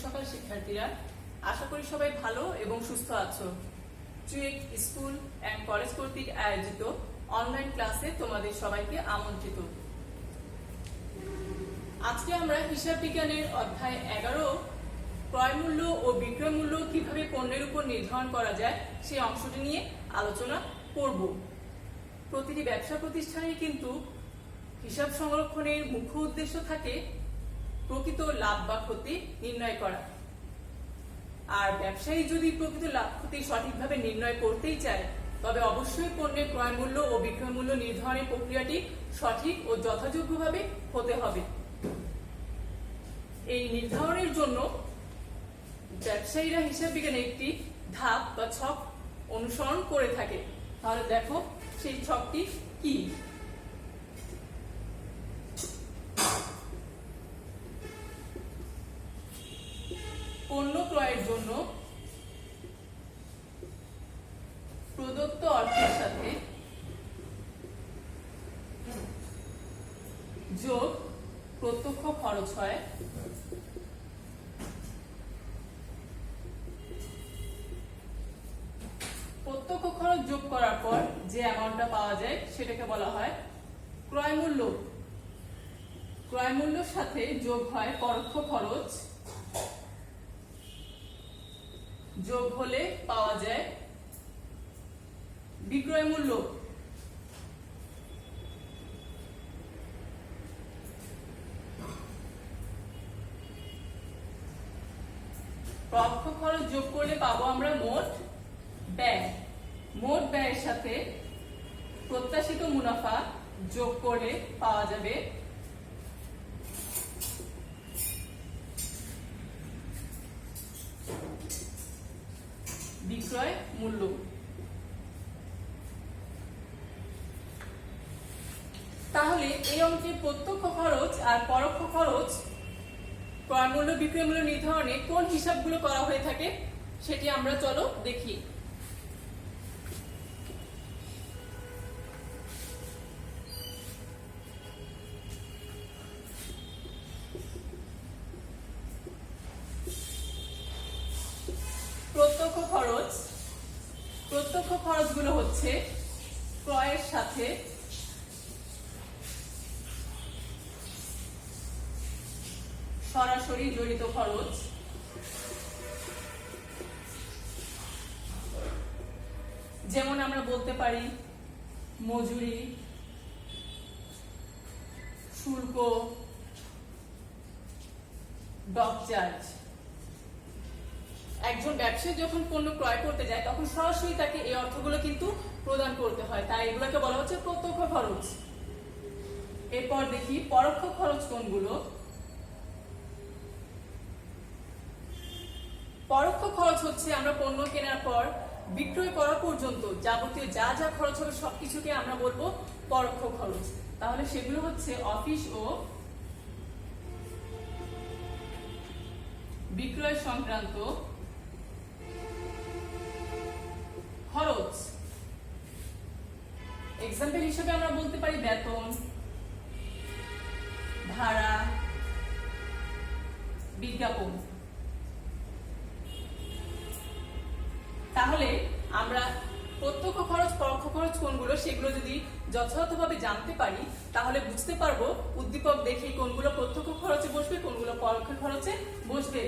সকাল শিক্ষার্থীরা, আশা করি সবাই ভালো এবং সুস্থ আছো। চুয়েট স্কুল অ্যান্ড কলেজ কর্তৃক আয়োজিত অনলাইন ক্লাসে তোমাদের সবাইকে আমন্ত্রিত। আজকে আমরা হিসাব বিজ্ঞানের অধ্যায় 11 ক্রয় মূল্য ও বিক্রয় মূল্য কিভাবে পণ্যের উপর নির্ধারণ করা যায় সেই অংশটি নিয়ে আলোচনা করব। প্রতিটি ব্যবসা প্রতিষ্ঠানের কিন্তু হিসাব সংরক্ষণের মুখ্য উদ্দেশ্য থাকে প্রকৃত লাভ বা ক্ষতি নির্ণয় করা। আর ব্যবসায়ী যদি প্রকৃত লাভ ক্ষতি সঠিকভাবে নির্ণয় করতেই চায়, তবে অবশ্যই পণ্যের ক্রয় মূল্য ও বিক্রয় মূল্য নির্ধারণের প্রক্রিয়াটি সঠিক ও যথাযোগ্যভাবে হতে হবে। এই নির্ধারণের জন্য ব্যবসায়ীরা হিসাব বিজ্ঞানে একটি ধাপ বা ছক অনুসরণ করে থাকে। তাহলে দেখো সেই ছকটি কি। পণ্য ক্রয়ের জন্য প্রদত্ত অর্থের সাথে যোগ প্রত্যক্ষ খরচ হয়। প্রত্যক্ষ খরচ যোগ করার পর যে অ্যামাউন্টটা পাওয়া যায় সেটাকে বলা হয় ক্রয় মূল্য। ক্রয় মূল্যের সাথে যোগ হয় পরোক্ষ খরচ, যোগ হলে পাওয়া যায় বিক্রয় মূল্য। পরোক্ষ খরচ যোগ করলে পাবো আমরা মোট ব্যয়। মোট ব্যয়ের সাথে প্রত্যাশিত মুনাফা যোগ করে পাওয়া যাবে বিক্রয় মূল্য। তাহলে এই অঙ্কে প্রত্যক্ষ খরচ আর পরোক্ষ খরচ, ক্রয় মূল্য বিক্রয় মূল্য নির্ধারণে কোন হিসাবগুলো করা হয়ে থাকে সেটি আমরা চলো দেখি। প্রত্যক্ষ খরচ। প্রত্যক্ষ খরচগুলো হচ্ছে ক্রয়ের সাথে সরাসরি জড়িত খরচ। যেমন আমরা বলতে পারি মজুরি, শুল্ক, ডক চার্জ। একজন ব্যবসায়ী যখন পণ্য ক্রয় করতে যায় তখন সরাসরি তাকে এই অর্থগুলো কিন্তু প্রদান করতে হয়, তাই এগুলোকে বলা হচ্ছে প্রত্যক্ষ খরচ। এরপর দেখি পরোক্ষ খরচ কোনগুলো। পরোক্ষ খরচ হচ্ছে আমরা পণ্য কেনার পর বিক্রয় করা পর্যন্ত যাবতীয় যা যা খরচ হবে সবকিছুকে আমরা বলবো পরোক্ষ খরচ। তাহলে সেগুলো হচ্ছে অফিস ও বিক্রয় সংক্রান্ত খরচ। এক্সাম্পল হিসেবে আমরা বলতে পারি বেতন, ভাড়া, বিজ্ঞাপন। তাহলে আমরা প্রত্যক্ষ খরচ পরোক্ষ খরচ কোনগুলো সেগুলো যদি যথাযথভাবে জানতে পারি তাহলে বুঝতে পারবো উদ্দীপক দেখে কোনগুলো প্রত্যক্ষ খরচে বসবে কোনগুলো পরোক্ষ খরচে বসবে।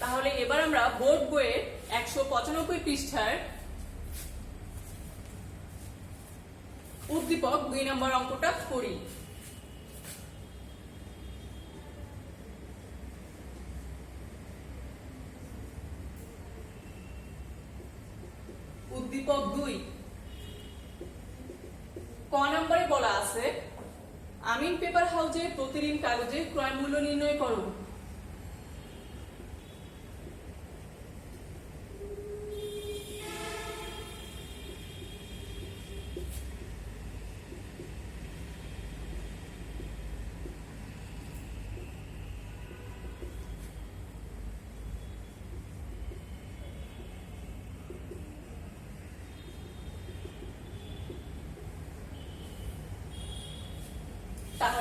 তাহলে এবার আমরা বোর্ড বইয়ের 195 পৃষ্ঠার উদ্দীপক 2 নম্বর অঙ্কটা করি। উদ্দীপক 2 ক নম্বরে বলা আছে আমিন পেপার হাউজের প্রতিদিন কাগজের ক্রয় মূল্য নির্ণয় করো।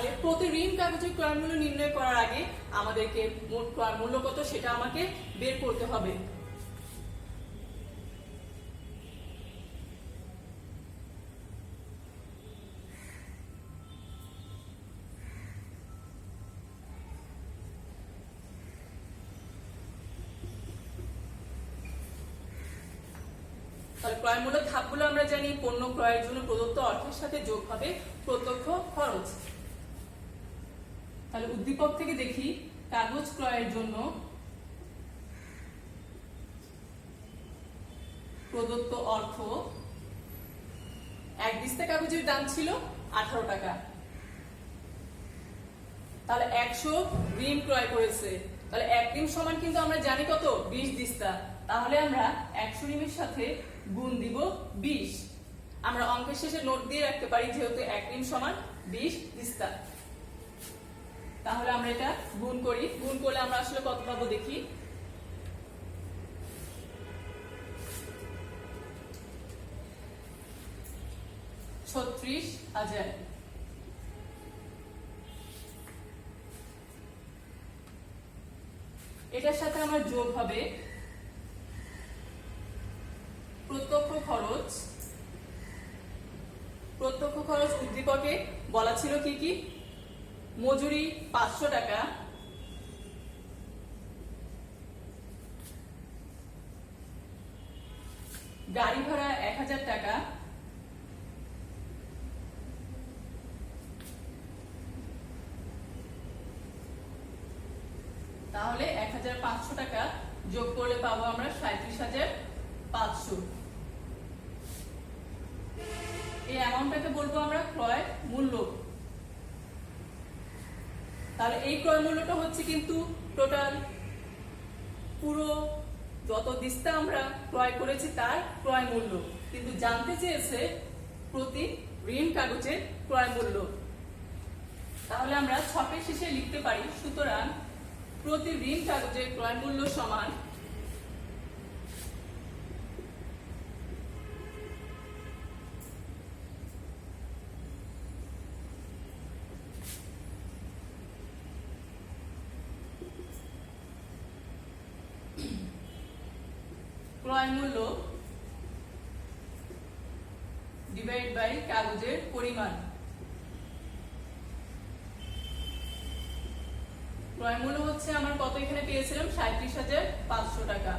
তাহলে প্রতি ঋণ কাগজের ক্রয় মূল্য নির্ণয় করার আগে আমাদেরকে মোট ক্রয় মূল্য কত সেটা আমাকে বের করতে হবে। তাহলে ক্রয় মূল্য ধাপগুলো আমরা জানি। পণ্য ক্রয়ের জন্য প্রদত্ত অর্থের সাথে যোগ হবে প্রত্যক্ষ খরচ। তাহলে উদ্দীপক থেকে দেখি, কাগজ ক্রয়ের জন্য প্রদত্ত অর্থ, এক দিস্তা কাগজের দাম ছিল 18 টাকা। তাহলে 100 রিম ক্রয় করেছে। তাহলে 1 রিম সমান কিন্তু আমরা জানি কত, 20 দিস্তা। তাহলে আমরা 100 রিমের সাথে গুণ দিব 20। আমরা অঙ্কের শেষে নোট দিয়ে রাখতে পারি, যেহেতু 1 রিম সমান 20 দিস্তা। তাহলে আমরা এটা গুণ করি। গুণ করলে আমরা আসলে কত পাবো দেখি। $36,000। এটার সাথে আমার যোগ হবে প্রত্যক্ষ খরচ। প্রত্যক্ষ খরচ উদ্দীপকে বলা ছিল কি কি, মজুরি 500 টাকা, গাড়ি ভাড়া 1000 টাকা, তাহলে 1500 টাকা যোগ করলে পাবো আমরা 37,500। এই অ্যামাউন্টটাকে বলবো আমরা ক্রয় মূল্য। তাহলে এই ক্রয় মূল্যটা হচ্ছে কিন্তু টোটাল পুরো যত দিস্তা আমরা ক্রয় করেছি তার ক্রয় মূল্য, কিন্তু জানতে চেয়েছে প্রতি ঋণ কাগজের ক্রয় মূল্য। তাহলে আমরা ছকের শেষে লিখতে পারি, সুতরাং প্রতি ঋণ কাগজের ক্রয় মূল্য সমান ক্রয় মূল্য ডিভাইড বাই কাগজের পরিমাণ। ক্রয় মূল্য হচ্ছে আমার কত এখানে পেয়েছিলাম, 37,500 টাকা।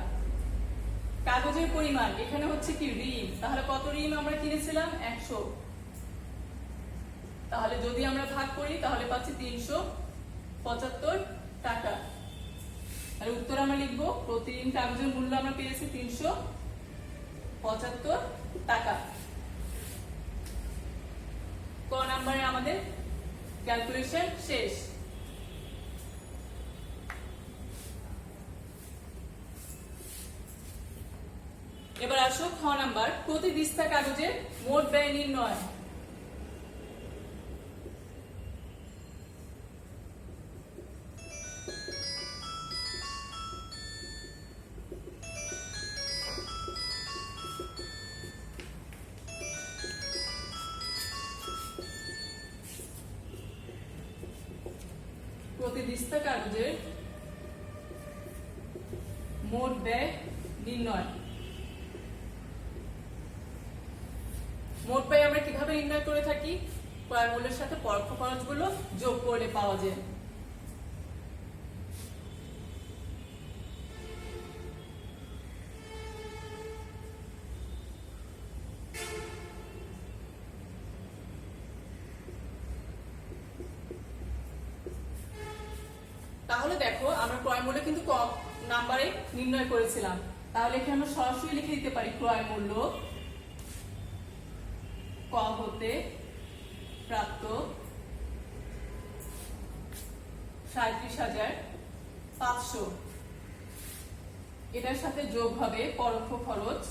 কাগজের পরিমাণ এখানে হচ্ছে কি ঋণ, তাহলে কত ঋণ আমরা কিনেছিলাম, 100। তাহলে যদি আমরা ভাগ করি তাহলে পাচ্ছি 375 টাকা। আর উত্তর আমরা লিখবো প্রতি ঋণ কাগজের মূল্য আমরা পেয়েছি 375 টাকা। ক নাম্বারে আমাদের ক্যালকুলেশন শেষ। এবার আসো খ নাম্বার, প্রতি দিস্তা কাগজের মোট ব্যয় নির্ণয়। প্রতি দিস্তা কাগজের মোট ব্যয় নির্ণয়। মোট ব্যয় আমরা কিভাবে নির্ণয় করে থাকি, ক্রয় মূল্যের সাথে পরোক্ষ খরচগুলো যোগ করলে পাওয়া যায়। তাহলে দেখো আমরা ক্রয় মূল্য কিন্তু ক নাম্বারে নির্ণয় করেছিলাম। তাহলে এখানে আমরা সরাসরি লিখে দিতে পারি ক্রয় মূল্য ক হতে প্রাপ্ত 37,500। এটার সাথে যোগ হবে পরোক্ষ খরচ।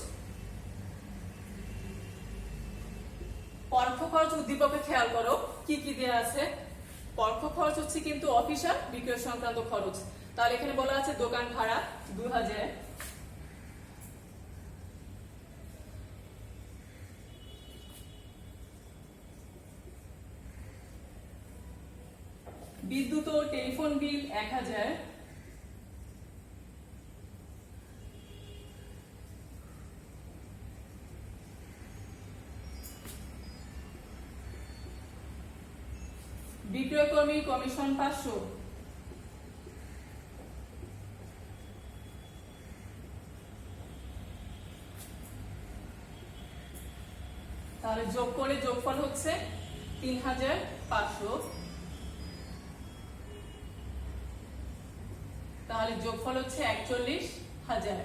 পরোক্ষ খরচ উদ্দীপকে খেয়াল করো কি কি দেওয়া আছে। পরোক্ষ খরচ হচ্ছে কিন্তু অফিস আর বিক্রয় সংক্রান্ত খরচ। তাহলে এখানে বলা আছে দোকান ভাড়া 2000, বিদ্যুৎ ও টেলিফোন বিল 1000, বিক্রয় কর্মী কমিশন 500, তাহলে যোগ করে যোগফল হচ্ছে 3500, তাহলে যোগফল হচ্ছে 41,000।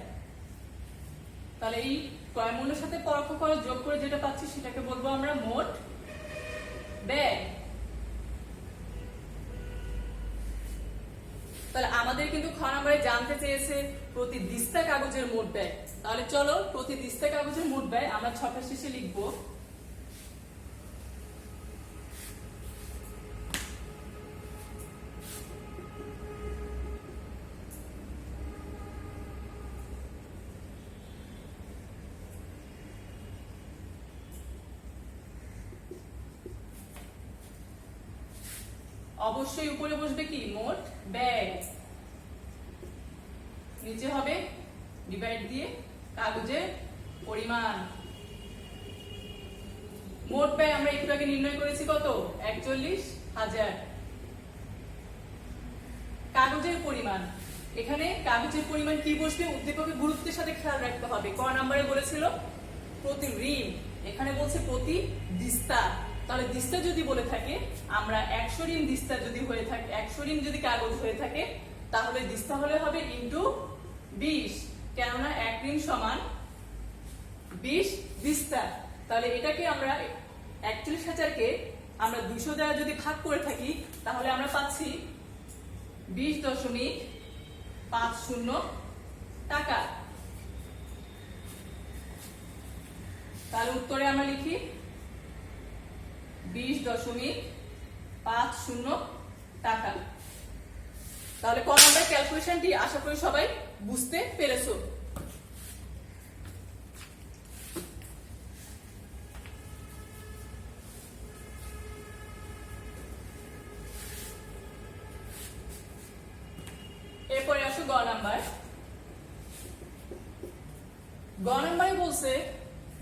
তাহলে এই ক্রয় মূল্যের সাথে পরোক্ষ খরচ যোগ করে যেটা পাচ্ছি সেটাকে বলবো আমরা মোট ব্যয়। তাহলে আমাদের কিন্তু খ নম্বরে জানতে চেয়েছে প্রতি দিস্তা কাগজের মোট ব্যয়। তাহলে চলো প্রতি দিস্তা কাগজের মোট ব্যয় আমরা ছকের শেষে লিখবো। অবশ্যই উপরে বসবে কি মোট ব্যয়, নিচে হবে ডিভাইড দিয়ে কাগজের পরিমাণ। মোট ব্যয় আমরা একটু আগে নির্ণয় করেছি কত, 41,000। কাগজের পরিমাণ, এখানে কাগজের পরিমাণ কি বসবে উদ্দীপকের গুরুত্বের সাথে খেয়াল রাখতে হবে। ক নম্বরে বলেছিল প্রতি ঋণ, এখানে বলছে প্রতি দিস্তা। তাহলে দিস্তা যদি বলে থাকে আমরা 100 ঋণ দিস্তা যদি হয়ে থাকে, 100 ঋণ যদি কাগজ হয়ে থাকে তাহলে দিস্তা হলে হবে ইনটু 20, কেননা 1 ঋণ সমান 20 দিস্তা। তাহলে এটাকে আমরা 41,000 কে আমরা 200 দ্বারা যদি ভাগ করে থাকি তাহলে আমরা পাচ্ছি 20.50 টাকা। তাহলে উত্তরে আমরা লিখি 20.50 টাকা। তাহলে ক নম্বরের ক্যালকুলেশনটি আশা করি সবাই বুঝতে পেরেছো। এরপরে আসো গ নাম্বার। গ নাম্বারে বলছে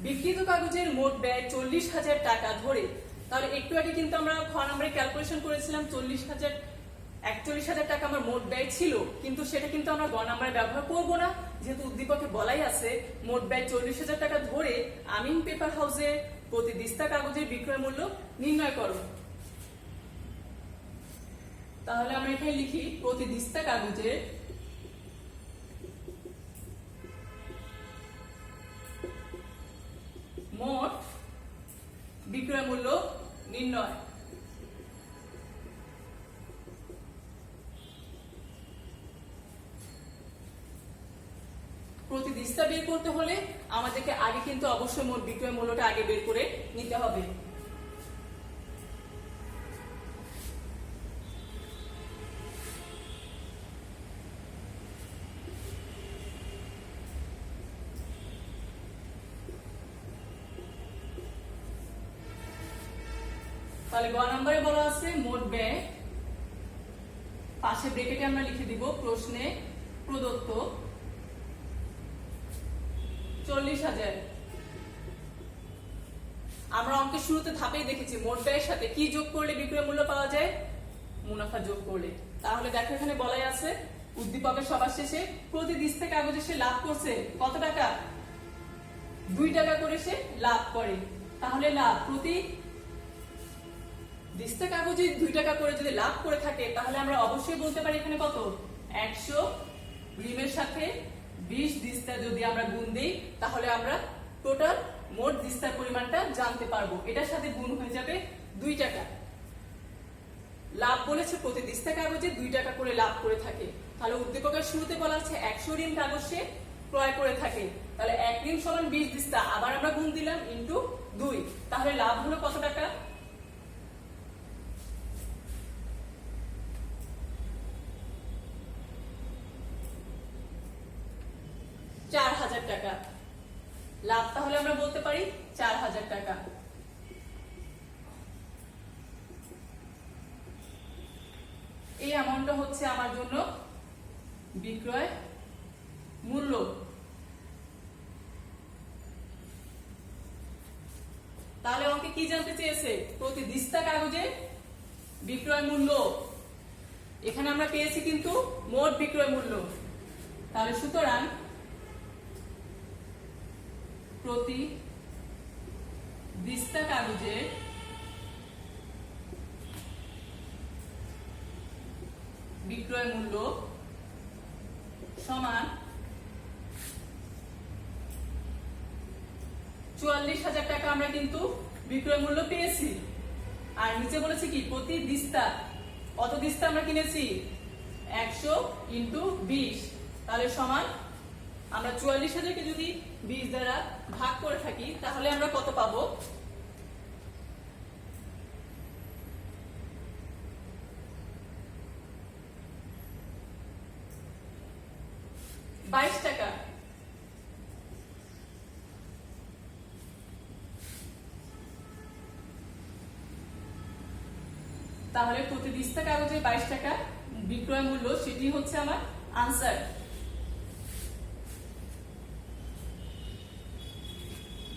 বিক্রিত কাগজের মোট ব্যয় 40,000 টাকা ধরে। তাহলে একটু আগে কিন্তু আমরা খ নম্বরে ক্যালকুলেশন করেছিলাম 41,000 টাকা আমার মোট ব্যয় ছিল, কিন্তু সেটা কিন্তু আমরা গ নম্বরে ব্যবহার করব না, যেহেতু উদ্দীপকে বলাই আছে মোট ব্যয় 40,000 টাকা ধরে আমিন পেপার হাউসে প্রতি দিস্তা কাগজের বিক্রয় মূল্য নির্ণয় করো। তাহলে আমরা এখানে লিখি প্রতি দিস্তা কাগজের মোট বিক্রয় মূল্য নির্ণয়। প্রতি দিস্তা বের করতে হলে আমাদেরকে আগে কিন্তু অবশ্যই মোট বিক্রয় মূল্যটা আগে বের করে নিতে হবে। তাহলে গ নম্বরে বলা আছে মোট ব্যয়, পাশে ব্রেকেটে আমরা লিখে দিব প্রশ্নে প্রদত্ত 40,000। আমরা অঙ্কের শুরুতে ধাপেই দেখেছি মোট ব্যয়ের সাথে কি যোগ করলে বিক্রয় মূল্য পাওয়া যায়, মুনাফা যোগ করলে। তাহলে দেখো এখানে বলাই আছে উদ্দীপকের সবার শেষে প্রতি দিস্তা কাগজে সে লাভ করছে কত টাকা, 2 টাকা করে সে লাভ করে। তাহলে লাভ প্রতি দিস্তা কাগজে 2 টাকা করে যদি লাভ করে থাকে তাহলে আমরা অবশ্যই বলতে পারি এখানে কত, 100 ঋণের সাথে 20 দিস্তা যদি আমরা গুণ দিই তাহলে আমরা টোটাল মোট দিস্তার পরিমাণটা জানতে পারবো। এটার সাথে গুণ হয়ে যাবে 2 টাকা। লাভ বলেছে প্রতি দিস্তা কাগজে 2 টাকা করে লাভ করে থাকে। তাহলে উদ্দীপকের শুরুতে বলা আছে 100 ঋণ কাগজ সে ক্রয় করে থাকে। তাহলে 1 ঋণ সমান 20 দিস্তা, আবার আমরা গুণ দিলাম ইনটু 2। তাহলে লাভ হলো কত টাকা, 4,000 টাকা। লাভ তাহলে আমরা বলতে পারি 4,000 টাকা। অঙ্কটা হচ্ছে আমার জন্য বিক্রয় মূল্য। তাহলে অঙ্কে কি জানতে চেয়েছে? প্রতি দিস্তা কাগজে বিক্রয় মূল্য। এখানে আমরা পেয়েছি কিন্তু মোট বিক্রয় মূল্য। তাহলে সুতরাং প্রতি দিস্তা কাগজে বিক্রয় মূল্য সমান 44,000 টাকা আমরা কিন্তু বিক্রয় মূল্য পেয়েছি। আর নিচে বলেছে কি প্রতি দিস্তা, কত দিস্তা আমরা কিনেছি? 100 × 20, তাহলে সমান আমরা 44,000-কে যদি 20 দ্বারা ভাগ করে থাকি তাহলে আমরা কত পাবো? 22 টাকা। তাহলে প্রতি দিস্তা কাগজে 22 টাকা বিক্রয় মূল্য, সেটি হচ্ছে আমার আনসার।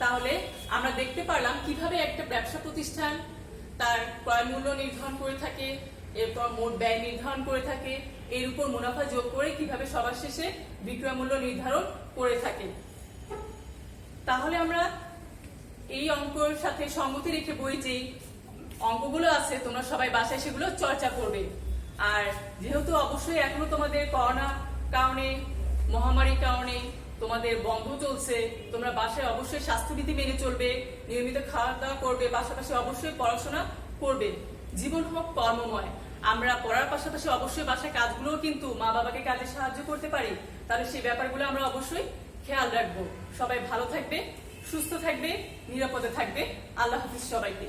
তাহলে আমরা দেখতে পারলাম কিভাবে একটা ব্যবসা প্রতিষ্ঠান তার ক্রয় মূল্য নির্ধারণ করে থাকে, এরপর মোট ব্যয় নির্ধারণ করে থাকে, এর উপর মুনাফা যোগ করে কিভাবে সবার শেষে বিক্রয় মূল্য নির্ধারণ করে থাকে। তাহলে আমরা এই অঙ্কের সাথে সঙ্গতি রেখে বই যে অঙ্কগুলো আছে তোমরা সবাই বাসায় সেগুলো চর্চা করবে। আর যেহেতু অবশ্যই এখনো তোমাদের করোনা কারণে, মহামারীর কারণে তোমাদের বন্ধ চলছে, তোমরা বাসায় অবশ্যই স্বাস্থ্যবিধি মেনে চলবে, নিয়মিত খাওয়া দাওয়া করবে, পাশাপাশি অবশ্যই পড়াশোনা করবে। জীবন হোক কর্মময়। আমরা পড়ার পাশাপাশি অবশ্যই বাসায় কাজগুলোও কিন্তু মা বাবাকে কাজে সাহায্য করতে পারি, তাহলে সেই ব্যাপারগুলো আমরা অবশ্যই খেয়াল রাখবো। সবাই ভালো থাকবে, সুস্থ থাকবে, নিরাপদে থাকবে। আল্লাহ হাফিজ সবাইকে।